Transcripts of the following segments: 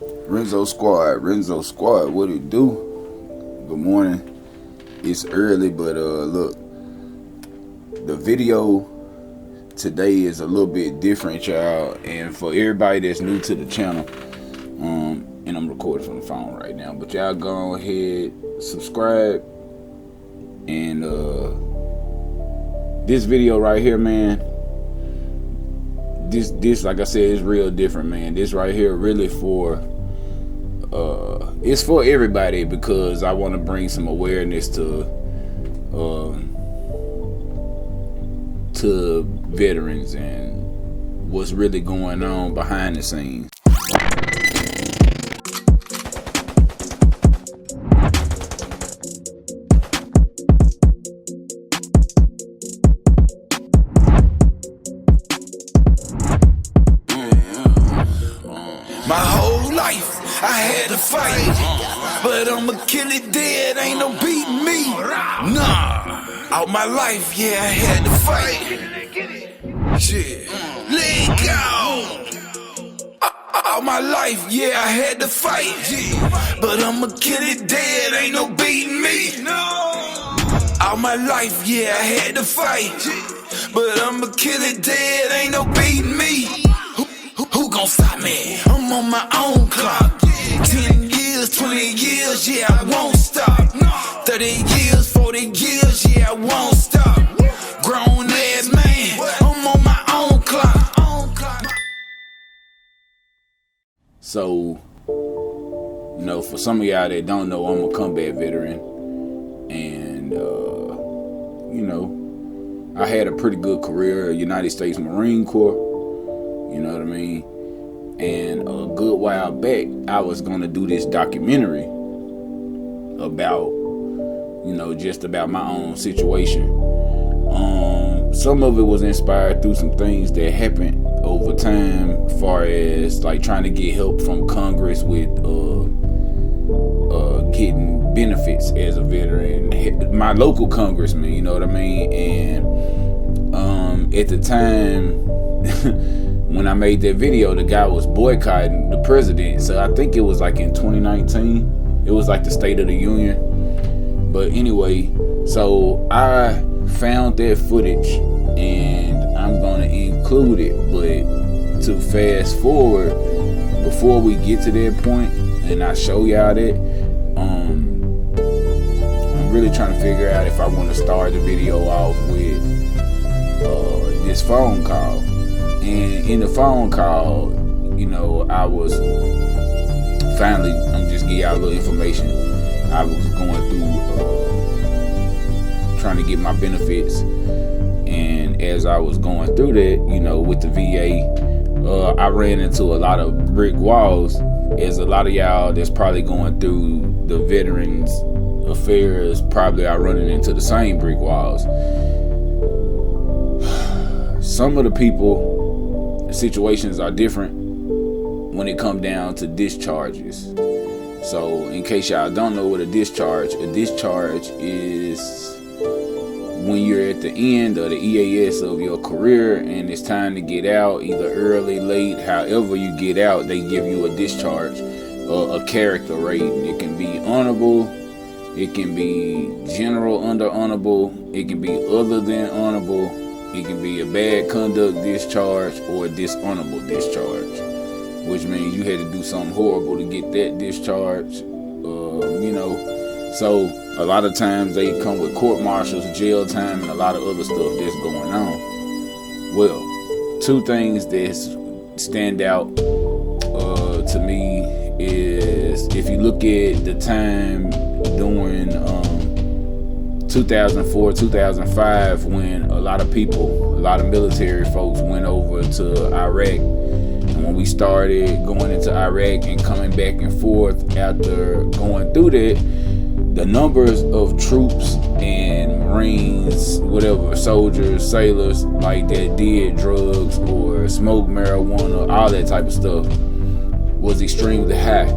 Renzo Squad, what it do? Good morning. It's early, but look, the video today is a little bit different, y'all. And for everybody that's new to the channel, and I'm recording from the phone right now, but y'all go ahead, subscribe, and this video right here, man. This like I said, is real different, man. This right here really for it's for everybody, because I want to bring some awareness to veterans and what's really going on behind the scenes. My whole life I had to fight, but I'ma kill it dead, ain't no beating me. Nah, all my life, yeah, I had to fight. Shit, let go. All my life, yeah, I had to fight, but I'ma kill it dead, ain't no beating me. All my life, yeah, I had to fight, but I'ma kill it dead, ain't no beating me. Who gon' stop me? I'm on my own clock. 10 years, 20 years, yeah, I won't stop. 30 years, 40 years, yeah, I won't stop. Grown ass man, I'm on my own clock. So, you know, for some of y'all that don't know, I'm a combat veteran, and you know, I had a pretty good career, United States Marine Corps. You know what I mean? And a good while back, I was gonna do this documentary about, you know, just about my own situation. Some of it was inspired through some things that happened over time, as far as like trying to get help from Congress with getting benefits as a veteran. My local congressman, you know what I mean? And at the time, when I made that video, the guy was boycotting the president. So I think it was like in 2019. It was like the State of the Union. But anyway, so I found that footage and I'm gonna include it. But to fast forward, before we get to that point and I show y'all that, I'm really trying to figure out if I want to start the video off with this phone call. And in the phone call, you know, I was finally, I'm just give y'all a little information. I was going through trying to get my benefits, and as I was going through that, you know, with the VA, I ran into a lot of brick walls, as a lot of y'all that's probably going through the Veterans Affairs probably are running into the same brick walls. Some of the people, situations are different when it comes down to discharges. So in case y'all don't know what a discharge is when you're at the end of the EAS of your career and it's time to get out, either early, late, however you get out, they give you a discharge, a character rating. It can be honorable, it can be general under honorable, it can be other than honorable. It can be a bad conduct discharge or a dishonorable discharge, which means you had to do something horrible to get that discharge. You know, so a lot of times they come with court martials, jail time, and a lot of other stuff that's going on. Well, two things that stand out to me is if you look at the time during 2004, 2005, when a lot of military folks went over to Iraq. And when we started going into Iraq and coming back and forth after going through that, the numbers of troops and Marines, whatever, soldiers, sailors, like that did drugs or smoked marijuana, all that type of stuff, was extremely high.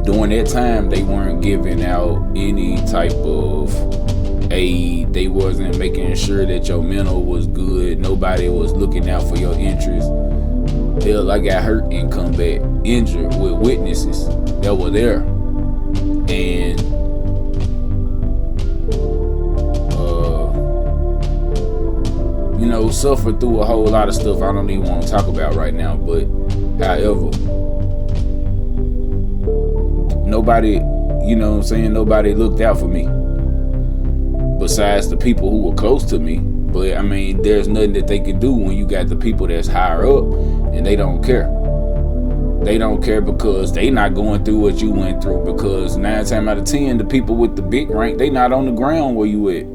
During that time, they weren't giving out any type of aid. They wasn't making sure that your mental was good. Nobody was looking out for your interests. Hell, I got hurt in combat, injured with witnesses that were there. And you know, suffered through a whole lot of stuff I don't even want to talk about right now. But however, nobody, you know what I'm saying, nobody looked out for me besides the people who were close to me. But I mean, there's nothing that they could do when you got the people that's higher up and they don't care. They don't care because they not going through what you went through, because 9 times out of 10, the people with the big rank, they not on the ground where you at.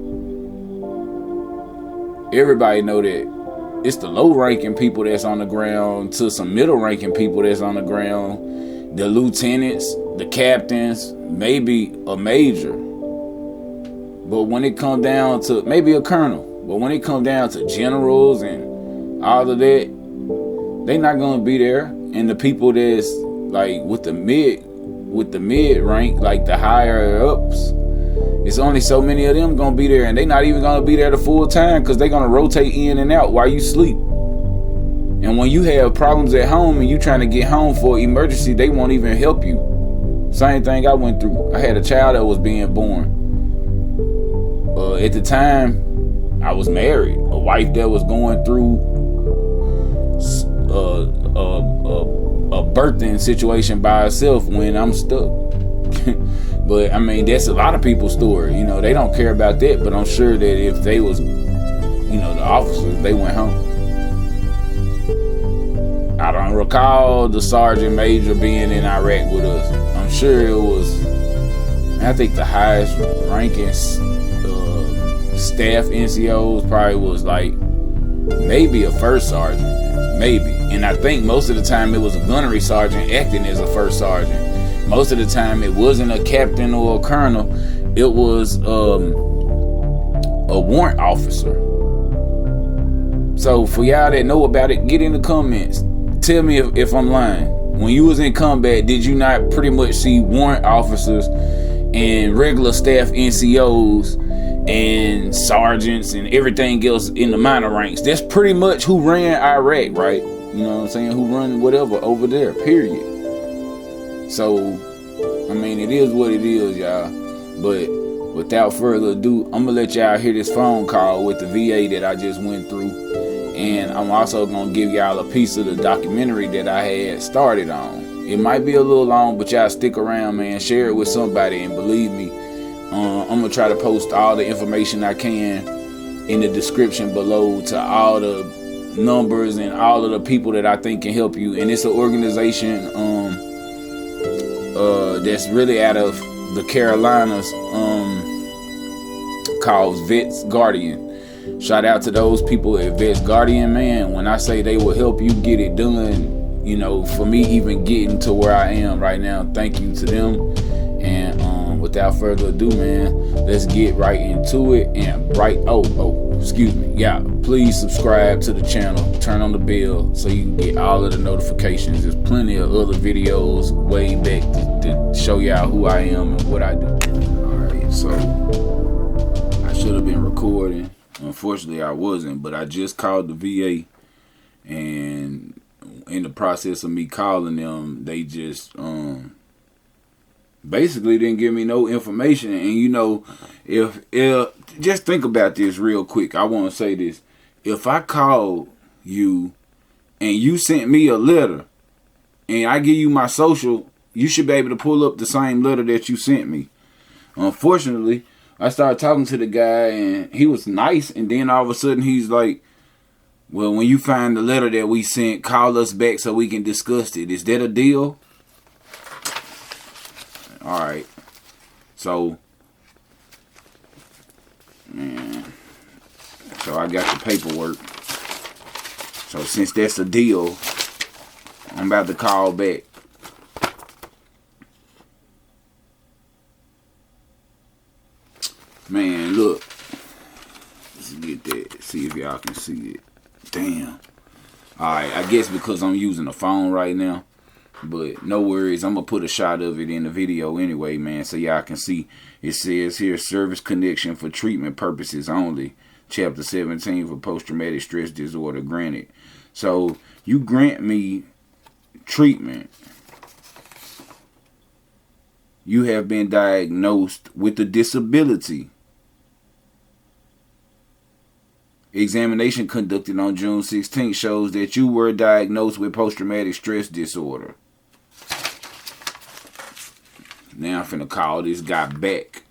Everybody know that it's the low ranking people that's on the ground to some middle ranking people that's on the ground, the lieutenants, the captains, maybe a major. But when it come down to maybe a colonel, but when it come down to generals and all of that, they not gonna be there. And the people that's like with the mid rank, like the higher ups, it's only so many of them gonna be there, and they not even gonna be there the full time because they gonna rotate in and out while you sleep. And when you have problems at home and you trying to get home for an emergency, they won't even help you. Same thing I went through. I had a child that was being born. At the time, I was married. A wife that was going through a birthing situation by herself when I'm stuck. But I mean, that's a lot of people's story. You know, they don't care about that. But I'm sure that if they was, you know, the officers, they went home. I don't recall the sergeant major being in Iraq with us. I'm sure it was, I think the highest ranking staff NCOs probably was like maybe a first sergeant, maybe. And I think most of the time it was a gunnery sergeant acting as a first sergeant. Most of the time it wasn't a captain or a colonel. It was a warrant officer. So for y'all that know about it, get in the comments. Tell me if I'm lying. When you was in combat, did you not pretty much see warrant officers and regular staff NCOs and sergeants and everything else in the minor ranks? That's pretty much who ran Iraq, right? You know what I'm saying? Who run whatever over there, period. So, I mean, it is what it is, y'all. But without further ado, I'm gonna let y'all hear this phone call with the VA that I just went through. And I'm also gonna give y'all a piece of the documentary that I had started on. It might be a little long, but y'all stick around, man. Share it with somebody, and believe me, I'm gonna try to post all the information I can in the description below to all the numbers and all of the people that I think can help you. And it's an organization that's really out of the Carolinas, called Vets Guardian. Shout out to those people at Vets Guardian, man. When I say they will help you get it done, you know, for me even getting to where I am right now, thank you to them. And without further ado, man, let's get right into it. And excuse me, yeah, please subscribe to the channel, turn on the bell so you can get all of the notifications. There's plenty of other videos way back to show y'all who I am and what I do. Alright, so I should have been recording. Unfortunately, I wasn't, but I just called the VA, and in the process of me calling them, they just basically didn't give me no information. And you know, if just think about this real quick. I want to say this. If I called you and you sent me a letter and I give you my social, you should be able to pull up the same letter that you sent me. Unfortunately, I started talking to the guy and he was nice, and then all of a sudden he's like, well, when you find the letter that we sent, call us back so we can discuss it. Is that a deal? Alright. So, man. So I got the paperwork. So since that's a deal, I'm about to call back. Man, look. Let's get that. See if y'all can see it. Damn. Alright, I guess because I'm using a phone right now. But no worries, I'm going to put a shot of it in the video anyway, man, so y'all can see. It says here, service connection for treatment purposes only. Chapter 17 for post-traumatic stress disorder granted. So you grant me treatment. You have been diagnosed with a disability. Examination conducted on June 16th shows that you were diagnosed with post-traumatic stress disorder. Now I'm finna call this guy back.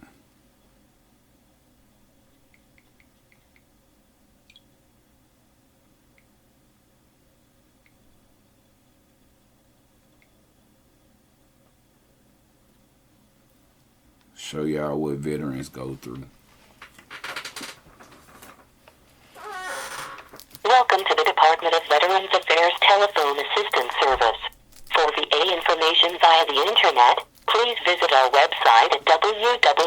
Show y'all what veterans go through. Welcome to the Department of Veterans Affairs Telephone Assistance Service. For VA information via the internet, please visit our website at www.va.gov.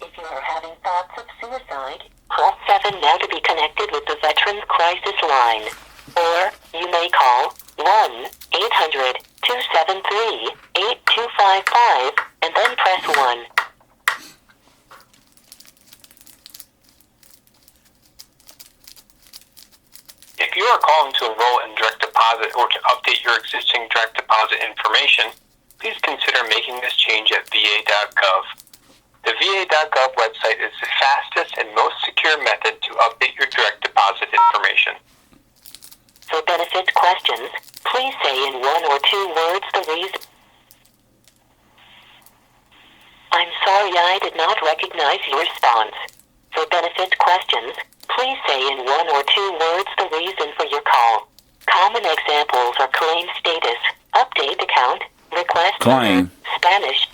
If you are having thoughts of suicide, press 7 now to be connected with the Veterans Crisis Line. Or you may call 1-800-273-8255 and then press 1. If you are calling to enroll in direct deposit or to update your existing direct deposit information, please consider making this change at va.gov. The va.gov website is the fastest and most secure method to update your direct deposit information. For benefits questions, please say in 1 or 2 words the reason. I'm sorry, I did not recognize your response. For benefits questions, please say in 1 or 2 words the reason for your call. Common examples are claim status, update account, request Claim. Spanish.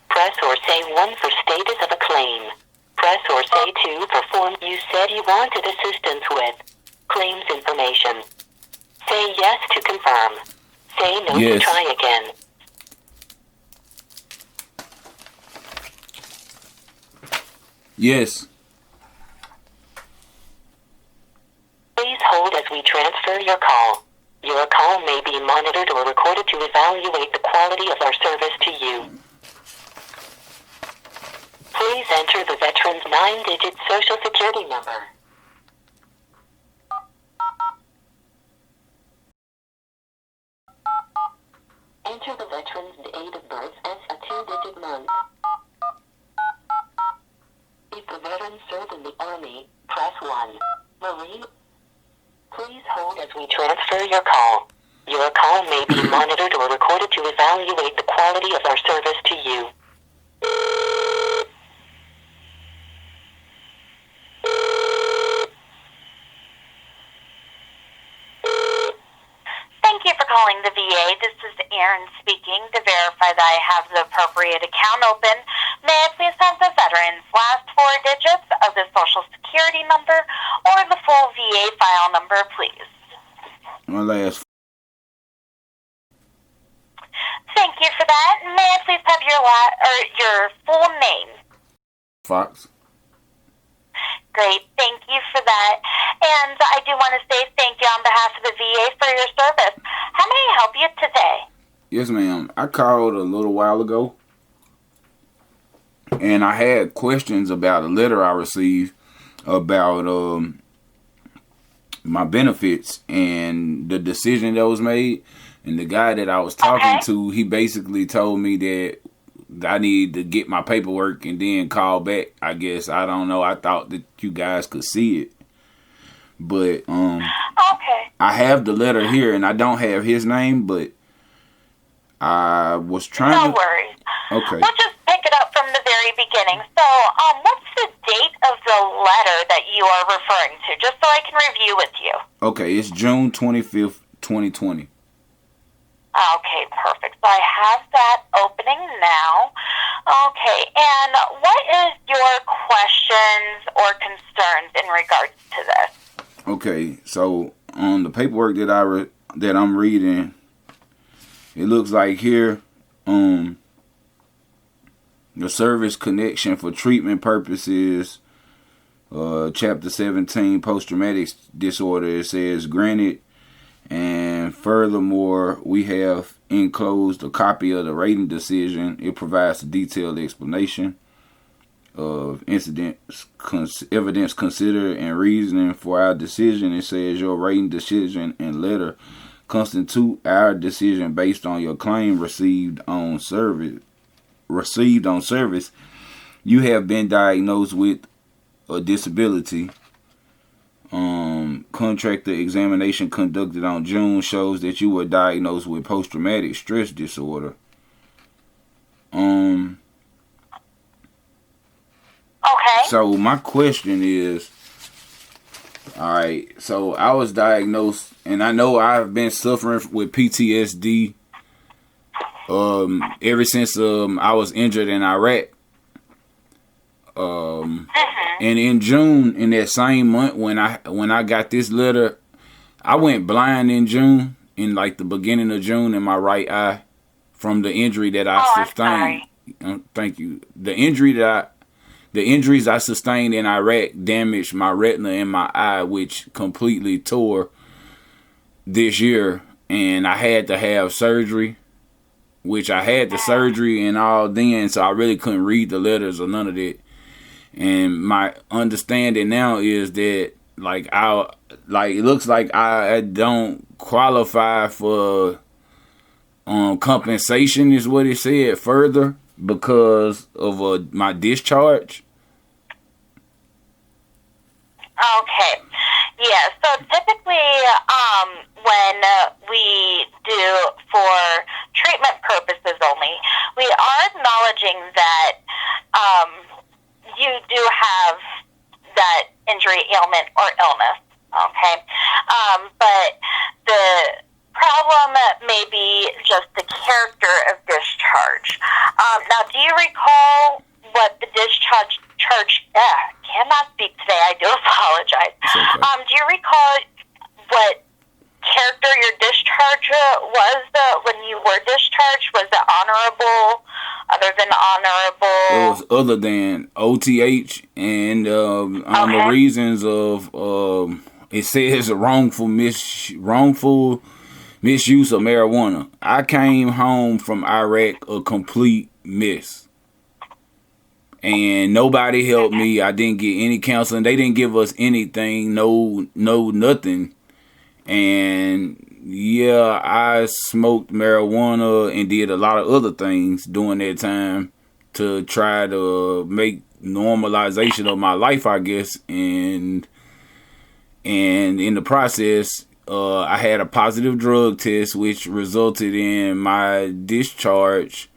Press or say 1 for status of a claim. Press or say 2 for form you said you wanted assistance with. Claims information. Say yes to confirm. Say no Yes. to try again. Yes. Please hold as we transfer your call. Your call may be monitored or recorded to evaluate the quality of our service to you. Please enter the veteran's 9-digit social security number. Enter the veteran's date of birth as a 2-digit month. If the veteran served in the Army, press 1. Marine. Please hold as we transfer your call. Your call may be monitored or recorded to evaluate the quality of our service to you. Thank you for calling the VA. This is Erin speaking to verify that I have the appropriate account open. May I please have the veteran's last 4 digits of the Social Security number or the full VA file number, please? My last. Thank you for that. May I please have your full name? Fox. Great. Thank you for that. And I do want to say thank you on behalf of the VA for your service. How may I help you today? Yes, ma'am. I called a little while ago, and I had questions about a letter I received about my benefits and the decision that was made. And the guy that I was talking to, he basically told me that I need to get my paperwork and then call back. I guess, I don't know. I thought that you guys could see it. But Okay. I have the letter here, and I don't have his name, but I was trying No worries. Okay. We'll just pick it up from the very beginning. So, what's the date of the letter that you are referring to, just so I can review with you? Okay, it's June 25th, 2020. Okay, perfect. So I have that opening now. Okay, and what is your questions or concerns in regards to this? Okay, so on the paperwork that that I'm reading, it looks like here, the service connection for treatment purposes, chapter 17, post-traumatic disorder, it says granted. And furthermore, we have enclosed a copy of the rating decision. It provides a detailed explanation. of evidence considered and reasoning for our decision. It says your rating, decision, and letter constitute our decision based on your claim received on service. You have been diagnosed with a disability. Contractor examination conducted on June shows that you were diagnosed with post-traumatic stress disorder. Okay. So my question is, alright, so I was diagnosed, and I know I've been suffering with PTSD ever since I was injured in Iraq. And in June, in that same month, when I got this letter, I went blind in June, in like the beginning of June, in my right eye, from the injury that I sustained. Thank you. The injuries I sustained in Iraq damaged my retina in my eye, which completely tore this year, and I had to have surgery, which I had the surgery and all then, so I really couldn't read the letters or none of that. And my understanding now is that it looks like I don't qualify for compensation, is what it said further, because of my discharge. Okay. Yeah, so typically when we do for treatment purposes only, we are acknowledging that you do have that injury, ailment, or illness, okay? But the problem may be just the character of discharge. Now, do you recall what the discharge cannot speak today, I do apologize. Okay. Do you recall what character your discharge was when you were discharged? Was it honorable, other than honorable? It was other than OTH, and on the reasons of it says wrongful misuse of marijuana. I came home from Iraq a complete mess. And nobody helped me. I didn't get any counseling. They didn't give us anything. No, nothing. And yeah, I smoked marijuana and did a lot of other things during that time to try to make normalization of my life, I guess. And in the process, I had a positive drug test, which resulted in my discharge.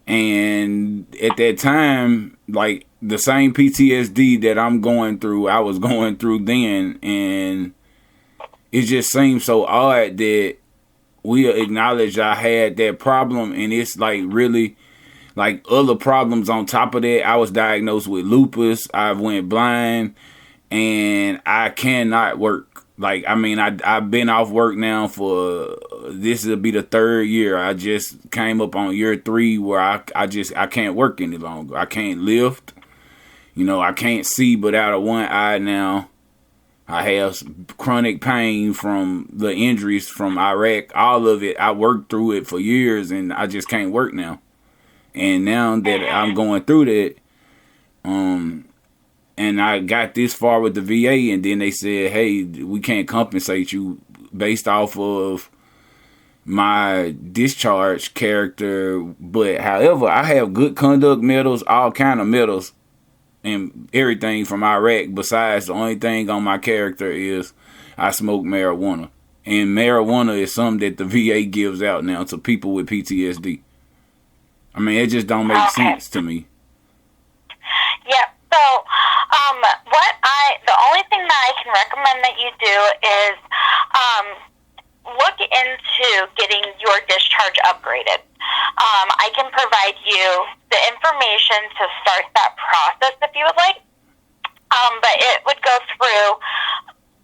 And at that time, like the same PTSD that I'm going through, I was going through then. And it just seems so odd that we acknowledge I had that problem. And it's like really like other problems on top of that. I was diagnosed with lupus. I went blind and I cannot work. Like, I mean, I've been off work now for, this will be the third year. I just came up on year 3 where I can't work any longer. I can't lift. You know, I can't see but out of one eye now. I have chronic pain from the injuries from Iraq. All of it, I worked through it for years and I just can't work now. And now that I'm going through that, and I got this far with the VA, and then they said, hey, we can't compensate you based off of my discharge character. But however, I have good conduct medals, all kind of medals, and everything from Iraq. Besides, the only thing on my character is I smoke marijuana. And marijuana is something that the VA gives out now to people with PTSD. I mean, it just don't make sense to me. Yep. So, the only thing that I can recommend that you do is look into getting your discharge upgraded. I can provide you the information to start that process if you would like, but it would go through,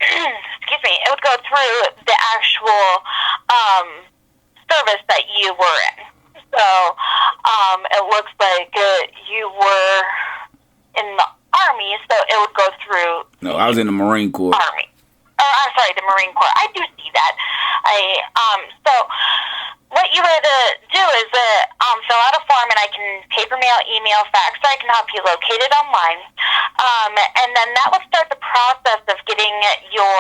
it would go through the actual service that you were in. So, it looks like you were in the Army, so it would go through. No, I was in the Marine Corps. Army. I'm sorry, the Marine Corps. I do see that. So what you would do is fill out a form, and I can paper mail, email, fax, so I can help you locate it online. And then that will start the process of getting your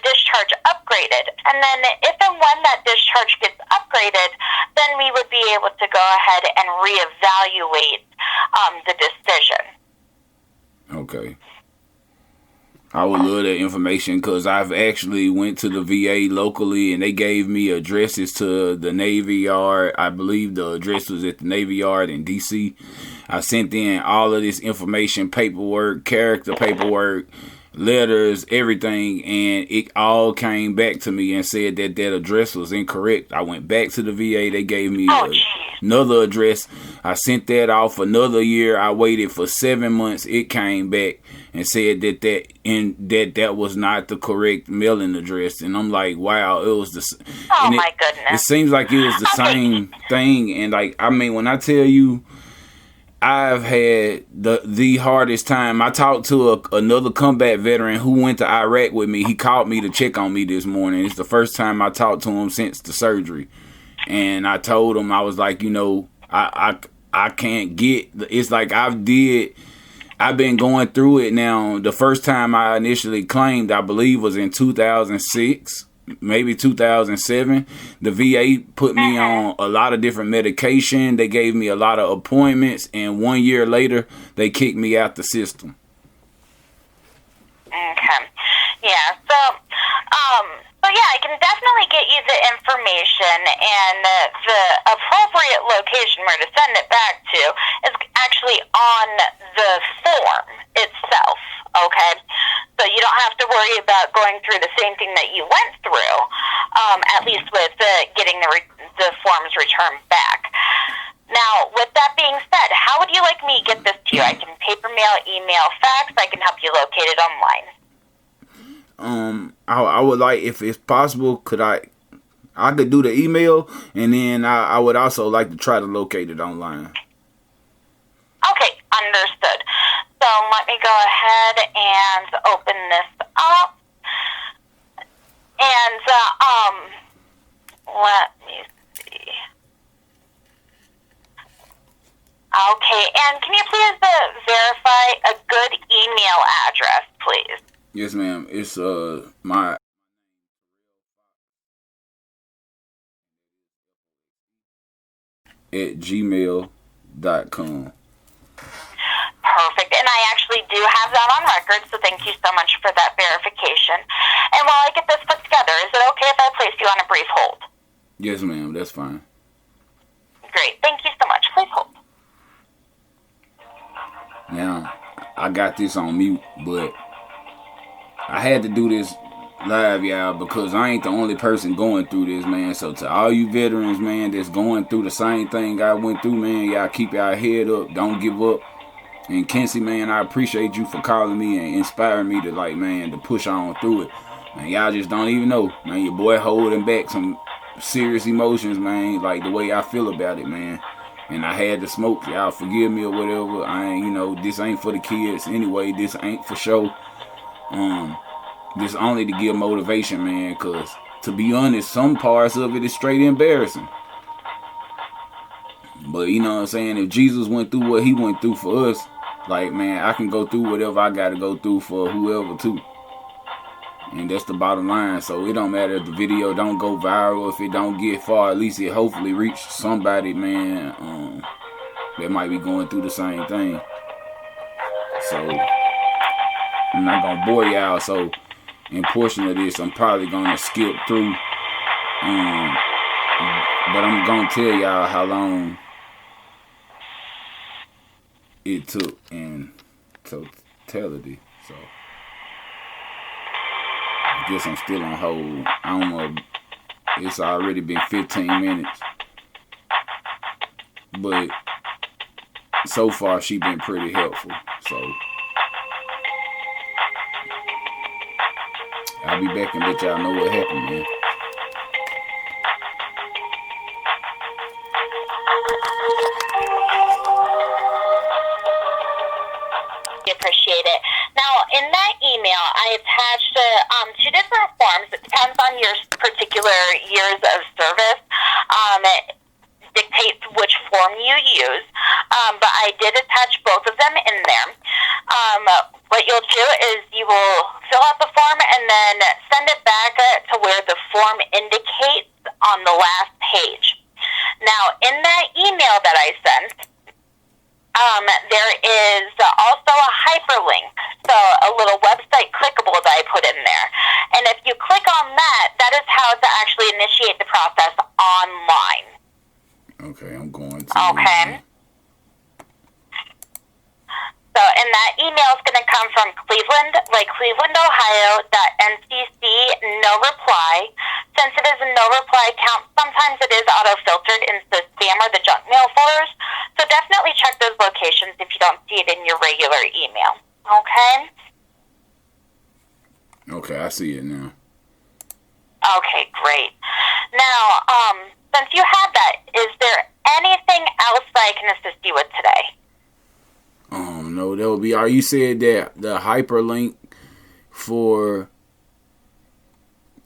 discharge upgraded. And then if and when that discharge gets upgraded, then we would be able to go ahead and reevaluate the decision. Okay. I would love that information because I've actually went to the VA locally and they gave me addresses to the Navy Yard. I believe the address was at the Navy Yard in D.C. I sent in all of this information, paperwork, character paperwork, letters, everything, and it all came back to me and said that that address was incorrect. I went back to the VA. They gave me another address. I sent that off another year. I waited for 7 months. It came back and said that was not the correct mailing address. And I'm like, wow, it was the. Oh my goodness! It seems like it was the same thing. And like, I mean, when I tell you, I've had the hardest time. I talked to another combat veteran who went to Iraq with me. He called me to check on me this morning. It's the first time I talked to him since the surgery. And I told him, I was like, you know, I can't get, it's like I've been going through it now. The first time I initially claimed, I believe, was in 2006. Maybe 2007. The VA put me on a lot of different medication. They gave me a lot of appointments, and 1 year later, they kicked me out the system. Okay. Yeah. So yeah, I can definitely get you the information, and the appropriate location where to send it back to is actually on the form itself. Okay, so you don't have to worry about going through the same thing that you went through, at least with getting the forms returned back. Now, with that being said, how would you like me to get this to you? I can paper mail, email, fax. I can help you locate it online. I would like, if it's possible, I could do the email, and then I would also like to try to locate it online. Okay, understood. So let me go ahead and open this up. And let me see. Okay, and can you please verify a good email address, please? Yes, ma'am. It's my @gmail.com. Perfect. And I actually do have that on record, so thank you so much for that verification. And while I get this put together, is it okay if I place you on a brief hold? Yes, ma'am. That's fine. Great. Thank you so much. Please hold. Now, I got this on mute, but I had to do this live, y'all, because I ain't the only person going through this, man. So to all you veterans, man, that's going through the same thing I went through, man, y'all keep y'all head up. Don't give up. And Kenzie, man, I appreciate you for calling me and inspiring me to, like, man, to push on through it. Man, y'all just don't even know, man. Your boy holding back some serious emotions, man, like the way I feel about it, man. And I had to smoke. Y'all forgive me or whatever. I ain't, you know, this ain't for the kids anyway. This ain't for show. This only to give motivation, man, because to be honest, some parts of it is straight embarrassing. But you know what I'm saying? If Jesus went through what he went through for us, like, man, I can go through whatever I got to go through for whoever too. And that's the bottom line. So it don't matter if the video don't go viral, if it don't get far, at least it hopefully reach somebody, man, that might be going through the same thing. So I'm not gonna bore y'all. So in portion of this, I'm probably gonna skip through. But I'm gonna tell y'all how long it took in totality. So I guess I'm still on hold. I don't know. It's already been 15 minutes. But so far she been pretty helpful. So I'll be back and let y'all know what happened, man. Appreciate it. Now, in that email, I attached two different forms. It depends on your particular particular years of service dictates which form you use, but I did attach both of them in there. What you'll do is you will fill out the form and then send it back to where the form indicates on the last page. Now, in that email that I sent, there is also a hyperlink, so a little website clickable that I put in there. And if you click on that, that is how to actually initiate the process online. Okay, I'm going to. Okay. So, and that email is going to come from Cleveland, like Cleveland, Ohio, .ncc, no reply. Since it is a no reply account, sometimes it is auto-filtered into the spam or the junk mail folders. So definitely check those locations if you don't see it in your regular email. Okay? Okay, I see it now. Okay, great. Now, since you have that, is there anything else that I can assist you with today? No, that would be. You said that the hyperlink It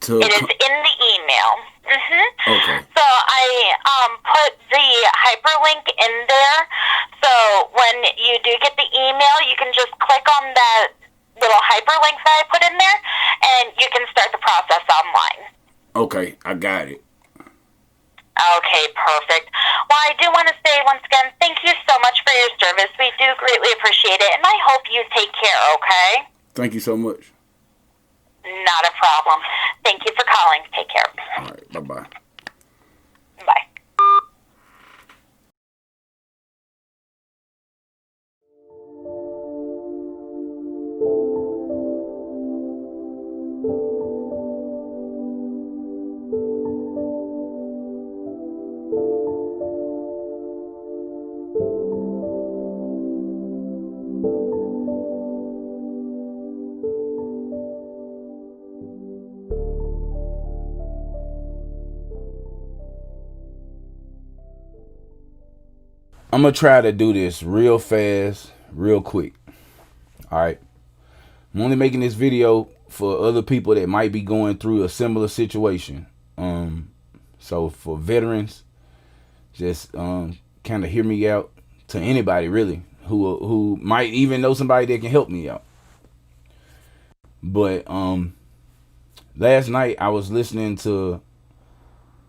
is in the email. Okay. So I put the hyperlink in there. So when you do get the email, you can just click on that little hyperlink that I put in there, and you can start the process online. Okay, I got it. Okay, perfect. Well, I do want to say once again, thank you so much for your service. We do greatly appreciate it, and I hope you take care, okay? Thank you so much. Not a problem. Thank you for calling. Take care. All right, bye-bye. Bye. I'm going to try to do this real fast, real quick. All right. I'm only making this video for other people that might be going through a similar situation. So for veterans, just kind of hear me out. To anybody really who might even know somebody that can help me out. But last night I was listening to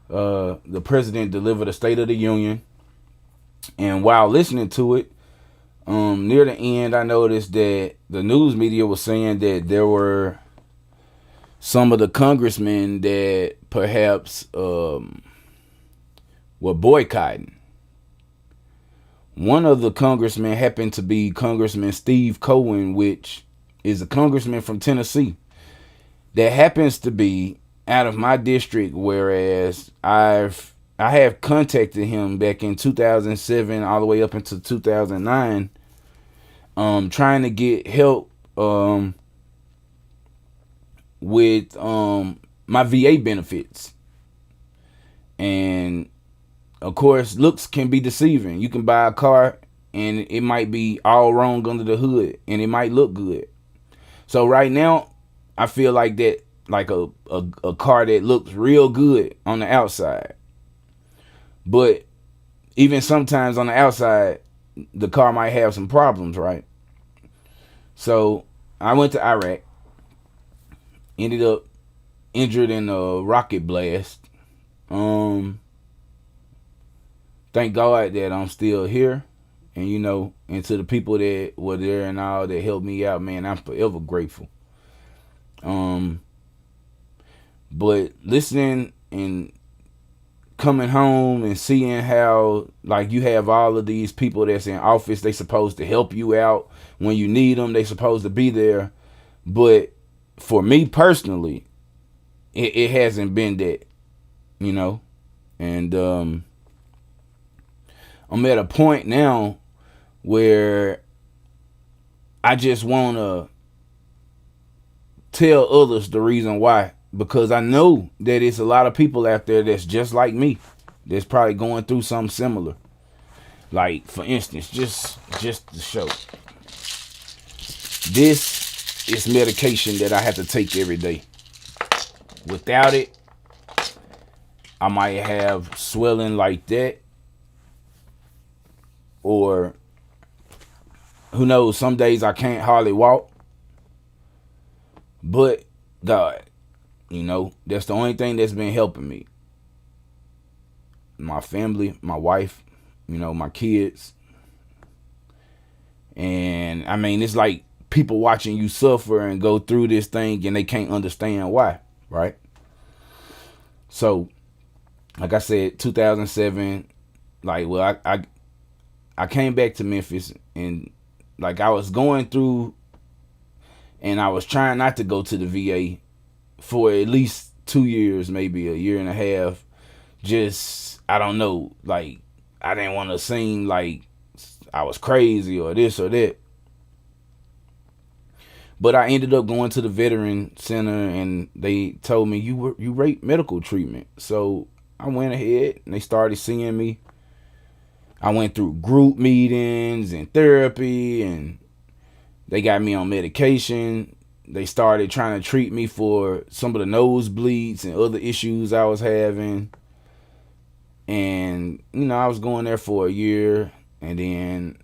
the president deliver the State of the Union. And while listening to it, near the end, I noticed that the news media was saying that there were some of the congressmen that perhaps were boycotting. One of the congressmen happened to be Congressman Steve Cohen, which is a congressman from Tennessee that happens to be out of my district, whereas I have contacted him back in 2007 all the way up into 2009, trying to get help with my VA benefits. And of course, looks can be deceiving. You can buy a car and it might be all wrong under the hood and it might look good. So right now, I feel like that, like a car that looks real good on the outside. But even sometimes on the outside, the car might have some problems, right? So I went to Iraq, ended up injured in a rocket blast. Thank God that I'm still here. And, you know, and to the people that were there and all that helped me out, man, I'm forever grateful. But listening and coming home and seeing how, like, you have all of these people that's in office, they supposed to help you out when you need them, they supposed to be there. But for me personally, it hasn't been that, you know. And I'm at a point now where I just want to tell others the reason why. Because I know that it's a lot of people out there that's just like me, that's probably going through something similar. Like, for instance, just to show. This is medication that I have to take every day. Without it, I might have swelling like that, or who knows, some days I can't hardly walk. But God, that's the only thing that's been helping me. My family, my wife, my kids. And I mean, it's like people watching you suffer and go through this thing and they can't understand why, right? So, like I said, 2007, I came back to Memphis, and like I was going through, and I was trying not to go to the VA for at least 2 years, maybe a year and a half. Just, I don't know, like I didn't want to seem like I was crazy or this or that. But I ended up going to the Veteran Center, and they told me you rate medical treatment. So I went ahead, and they started seeing me. I went through group meetings and therapy, and they got me on medication. They started trying to treat me for some of the nosebleeds and other issues I was having. And, I was going there for a year, and then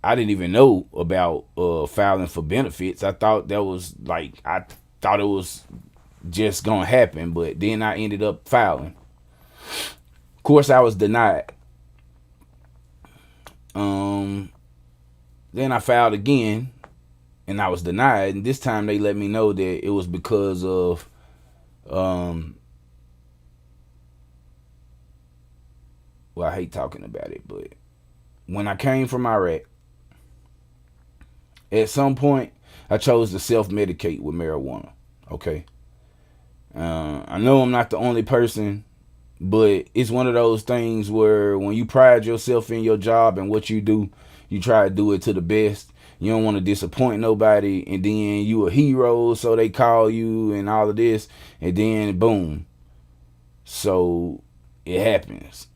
I didn't even know about filing for benefits. I thought it was just gonna happen, but then I ended up filing. Of course, I was denied. Then I filed again, and I was denied. And this time they let me know that it was because of well, I hate talking about it, but when I came from Iraq, at some point, I chose to self-medicate with marijuana, okay? I know I'm not the only person, but it's one of those things where when you pride yourself in your job and what you do, you try to do it to the best. You don't want to disappoint nobody, and then you a hero, so they call you and all of this, and then boom. So it happens.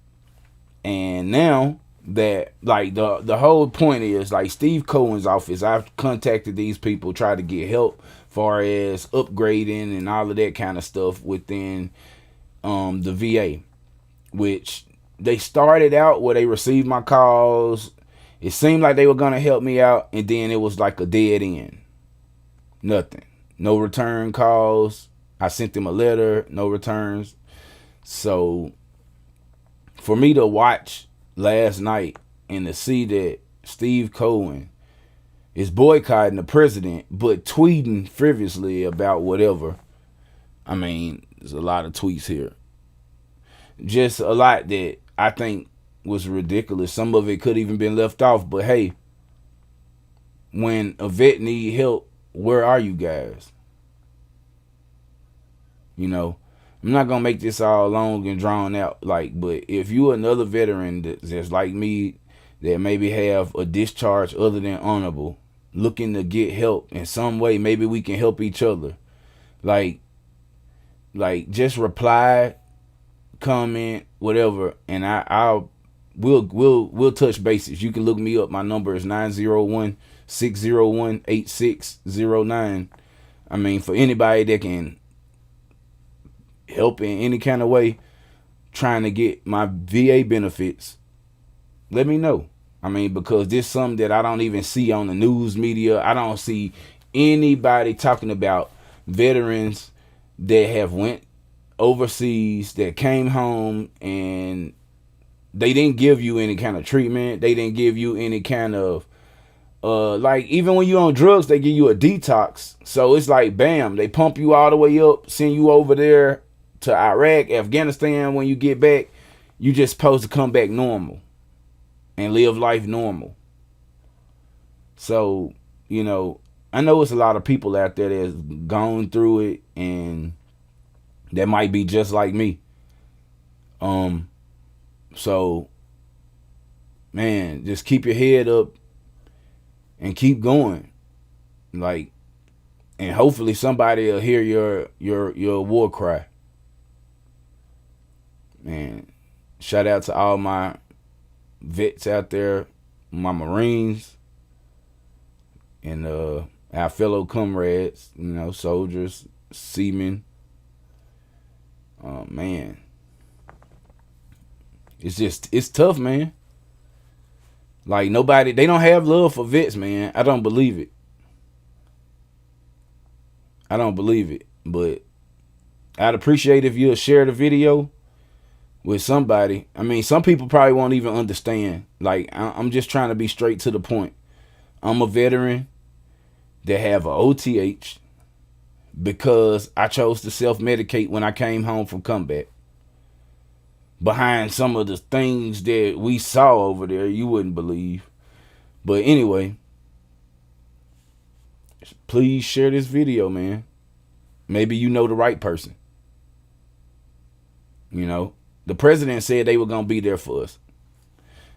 And now that, like, the whole point is, like, Steve Cohen's office, I've contacted these people, tried to get help far as upgrading and all of that kind of stuff within the VA, which they started out where they received my calls. It seemed like they were going to help me out, and then it was like a dead end. Nothing. No return calls. I sent them a letter, no returns. So for me to watch last night and to see that Steve Cohen is boycotting the president but tweeting frivolously about whatever. I mean, there's a lot of tweets here. Just a lot that I think was ridiculous. Some of it could even been left off, but hey, when a vet need help, where are you guys? I'm not gonna make this all long and drawn out, but if you another veteran that's like me, that maybe have a discharge other than honorable, looking to get help in some way, maybe we can help each other. Like just reply, comment, whatever, and we'll touch bases. You can look me up. My number is 901-601-8609. I mean, for anybody that can help in any kind of way, trying to get my VA benefits, let me know. I mean, because this is something that I don't even see on the news media. I don't see anybody talking about veterans that have went overseas, that came home, and they didn't give you any kind of treatment. They didn't give you any kind of even when you're on drugs, they give you a detox. So it's like, bam, they pump you all the way up, send you over there to Iraq, Afghanistan. When you get back, you just supposed to come back normal and live life normal. So, I know it's a lot of people out there that's gone through it and that might be just like me. So, man, just keep your head up and keep going. And hopefully somebody will hear your war cry. Man, shout out to all my vets out there, my Marines, and our fellow comrades, soldiers, seamen. Man, It's tough, man. Like, nobody, they don't have love for vets, man. I don't believe it. But I'd appreciate if you'll share the video with somebody. I mean, some people probably won't even understand. Like, I'm just trying to be straight to the point. I'm a veteran that have a OTH because I chose to self-medicate when I came home from combat. Behind some of the things that we saw over there, you wouldn't believe. But anyway, please share this video, man. Maybe you know the right person. You know, the president said they were going to be there for us.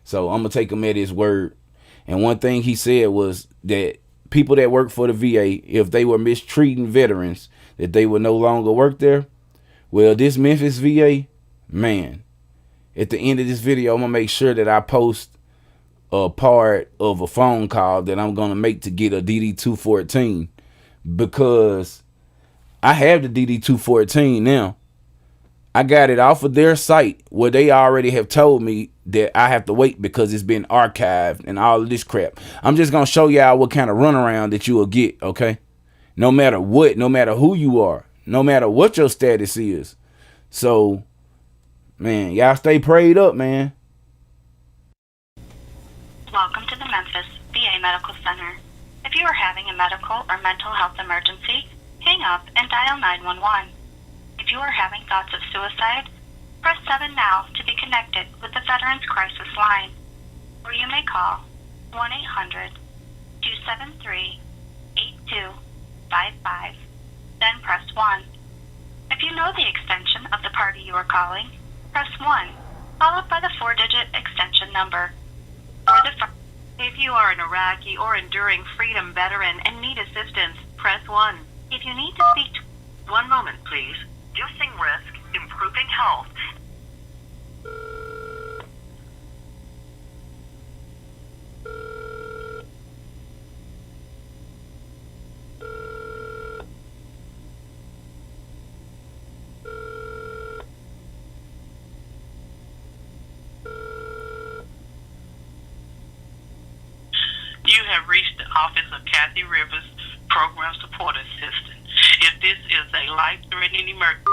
So I'm going to take him at his word. And one thing he said was that people that work for the VA, if they were mistreating veterans, that they would no longer work there. Well, this Memphis VA, man, at the end of this video, I'm going to make sure that I post a part of a phone call that I'm going to make to get a DD-214, because I have the DD-214 now. I got it off of their site where they already have told me that I have to wait because it's been archived and all of this crap. I'm just going to show y'all what kind of runaround that you will get, okay? No matter what, no matter who you are, no matter what your status is. So, man, y'all stay prayed up, man. Welcome to the Memphis VA Medical Center. If you are having a medical or mental health emergency, hang up and dial 911. If you are having thoughts of suicide, press 7 now to be connected with the Veterans Crisis Line, or you may call 1-800-273-8255, then press 1. If you know the extension of the party you are calling, press 1, followed by the 4-digit extension number. If you are an Iraqi or enduring freedom veteran and need assistance, press 1. If you need to speak to... One moment, please. Reducing risk, improving health. You have reached the office of Kathy Rivers, Program Support Assistant. If this is a life-threatening emergency...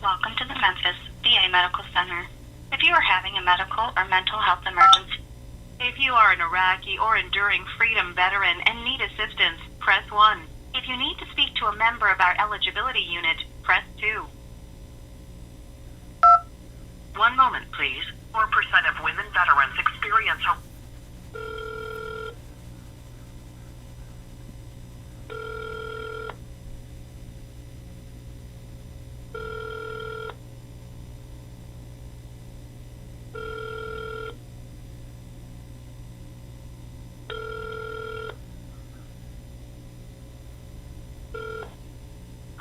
Welcome to the Memphis VA Medical Center. If you are having a medical or mental health emergency... If you are an Iraqi or enduring freedom veteran and need assistance, press 1. If you need to speak to a member of our eligibility unit, press 2. One moment, please. 4% of women veterans experience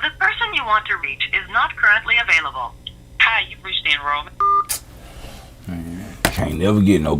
The person you want to reach is not currently available. Hi, you've reached the enrollment. Can't never get nobody.